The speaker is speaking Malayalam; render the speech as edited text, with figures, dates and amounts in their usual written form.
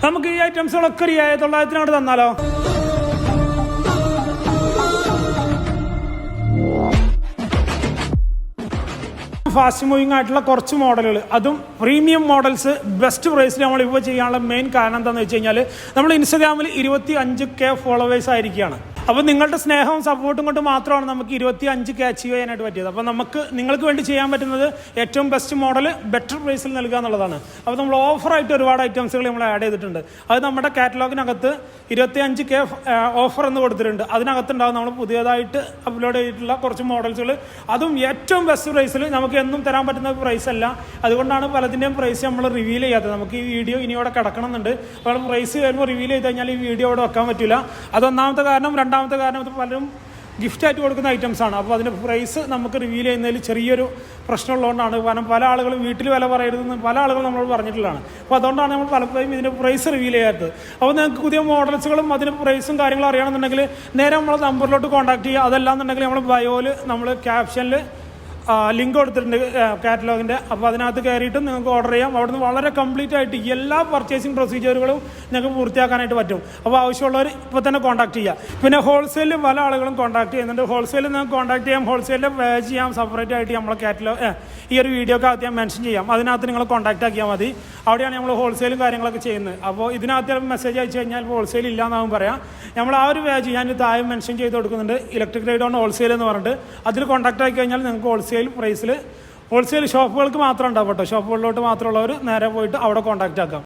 നമുക്ക് ഈ ഐറ്റംസുകളൊക്കെ 5900 തന്നാലോ? ഫാസ്റ്റ് മൂവിങ് ആയിട്ടുള്ള കുറച്ച് മോഡലുകൾ, അതും പ്രീമിയം മോഡൽസ് ബെസ്റ്റ് പ്രൈസിൽ നമ്മളിപ്പോൾ ചെയ്യാനുള്ള മെയിൻ കാരണം എന്താണെന്ന് വെച്ച് കഴിഞ്ഞാൽ നമ്മൾ ഇൻസ്റ്റാഗ്രാമിൽ 25K ഫോളോവേഴ്സ് ആയിരിക്കുകയാണ്. അപ്പോൾ നിങ്ങളുടെ സ്നേഹവും സപ്പോർട്ടും കൊണ്ട് മാത്രമാണ് നമുക്ക് 25K അച്ചീവ് ചെയ്യാനായിട്ട് പറ്റിയത്. അപ്പോൾ നിങ്ങൾക്ക് വേണ്ടി ചെയ്യാൻ പറ്റുന്നത് ഏറ്റവും ബെസ്റ്റ് മോഡൽ ബെറ്റർ പ്രൈസിൽ നൽകുക എന്നുള്ളതാണ്. അപ്പോൾ നമ്മൾ ഓഫറായിട്ട് ഒരുപാട് ഐറ്റംസുകൾ നമ്മൾ ആഡ് ചെയ്തിട്ടുണ്ട്. അത് നമ്മുടെ കാറ്റലോഗിനകത്ത് 25K ഓഫർ എന്ന് കൊടുത്തിട്ടുണ്ട്. അതിനകത്തുണ്ടാകും നമ്മൾ പുതിയതായിട്ട് അപ്ലോഡ് ചെയ്തിട്ടുള്ള കുറച്ച് മോഡൽസുകൾ, അതും ഏറ്റവും ബെസ്റ്റ് പ്രൈസിൽ. നമുക്ക് എന്നും തരാൻ പറ്റുന്ന പ്രൈസ് അല്ല, അതുകൊണ്ടാണ് പലതിൻ്റെയും പ്രൈസ് നമ്മൾ റിവീൽ ചെയ്യാത്തത്. നമുക്ക് ഈ വീഡിയോ ഇനി ഇവിടെ കിടക്കണമെന്നുണ്ട്. അപ്പോൾ പ്രൈസ് വരുമ്പോൾ റിവീൽ ചെയ്ത് കഴിഞ്ഞാൽ ഈ വീഡിയോ അവിടെ വെക്കാൻ പറ്റില്ല. അതൊന്നാമത്തെ കാരണം. രണ്ടാമത്തെ കാരണം ഇത് പലരും ഗിഫ്റ്റായിട്ട് കൊടുക്കുന്ന ഐറ്റംസാണ്. അപ്പോൾ അതിൻ്റെ പ്രൈസ് നമുക്ക് റിവീൽ ചെയ്യുന്നതിൽ ചെറിയൊരു പ്രശ്നമുള്ളതുകൊണ്ടാണ്. കാരണം പല ആളുകളും വീട്ടിൽ വില പറയരുതെന്ന് പല ആളുകളും നമ്മളോട് പറഞ്ഞിട്ടുള്ളതാണ്. അപ്പോൾ അതുകൊണ്ടാണ് നമ്മൾ പലപ്പോഴും ഇതിൻ്റെ പ്രൈസ് റിവീൽ ചെയ്യാത്തത്. അപ്പോൾ നിങ്ങൾക്ക് പുതിയ മോഡൽസുകളും അതിൻ്റെ പ്രൈസും കാര്യങ്ങളും അറിയണമെന്നുണ്ടെങ്കിൽ നേരെ നമ്മളെ നമ്പറിലോട്ട് കോൺടാക്ട് ചെയ്യുക. അതല്ലാന്നുണ്ടെങ്കിൽ നമ്മൾ ബയോയിൽ നമ്മൾ ക്യാപ്ഷനിൽ ലിങ്ക് കൊടുത്തിട്ടുണ്ട് കാറ്റലോഗിൻ്റെ. അപ്പോൾ അതിനകത്ത് കയറിയിട്ട് നിങ്ങൾക്ക് ഓർഡർ ചെയ്യാം. അവിടുന്ന് വളരെ കംപ്ലീറ്റ് ആയിട്ട് എല്ലാ പർച്ചേസിങ് പ്രൊസീജിയറുകളും നിങ്ങൾക്ക് പൂർത്തിയാക്കാനായിട്ട് പറ്റും. അപ്പോൾ ആവശ്യമുള്ളവർ ഇപ്പോൾ തന്നെ കോൺടാക്ട് ചെയ്യുക. പിന്നെ ഹോൾസെയിലിൽ പല ആളുകളും കോൺടാക്ട് ചെയ്യുന്നുണ്ട്. ഹോൾസെയിലിൽ നിങ്ങൾക്ക് കോൺടാക്ട് ചെയ്യാം, ഹോൾസെയിലിൽ പേ ചെയ്യാം. സെപ്പറേറ്റ് ആയിട്ട് നമ്മളെ കാറ്റലോഗ് ഈ ഒരു വീഡിയോക്ക് അകത്ത് ഞാൻ മെൻഷൻ ചെയ്യാം. അതിനകത്ത് നിങ്ങൾ കോൺടാക്ട് ആക്കിയാൽ മതി. അവിടെയാണ് നമ്മൾ ഹോൾസെയിലും കാര്യങ്ങളൊക്കെ ചെയ്യുന്നത്. അപ്പോൾ ഇതിനകത്ത് മെസ്സേജ് അയച്ചു കഴിഞ്ഞാൽ ഹോൾസെയിൽ ഇല്ല എന്നാവും പറയാം. നമ്മൾ ആ ഒരു പേജ് ഞാൻ താഴെ മെൻഷൻ ചെയ്ത് കൊടുക്കുന്നുണ്ട്, ഇലക്ട്രിക് റൈഡ് ഓൺ ഹോൾസെയിൽ എന്ന് പറഞ്ഞിട്ട്. അതിൽ കോൺടാക്ട് ആക്കി കഴിഞ്ഞാൽ നിങ്ങൾക്ക് ഹോൾസെയിൽ പ്രൈസിൽ ഹോൾസെയിൽ ഷോപ്പുകൾക്ക് മാത്രം ഉണ്ടാവും കേട്ടോ. ഷോപ്പുകളിലോട്ട് മാത്രമുള്ളവർ നേരെ പോയിട്ട് അവിടെ കോൺടാക്ട് ആക്കാം.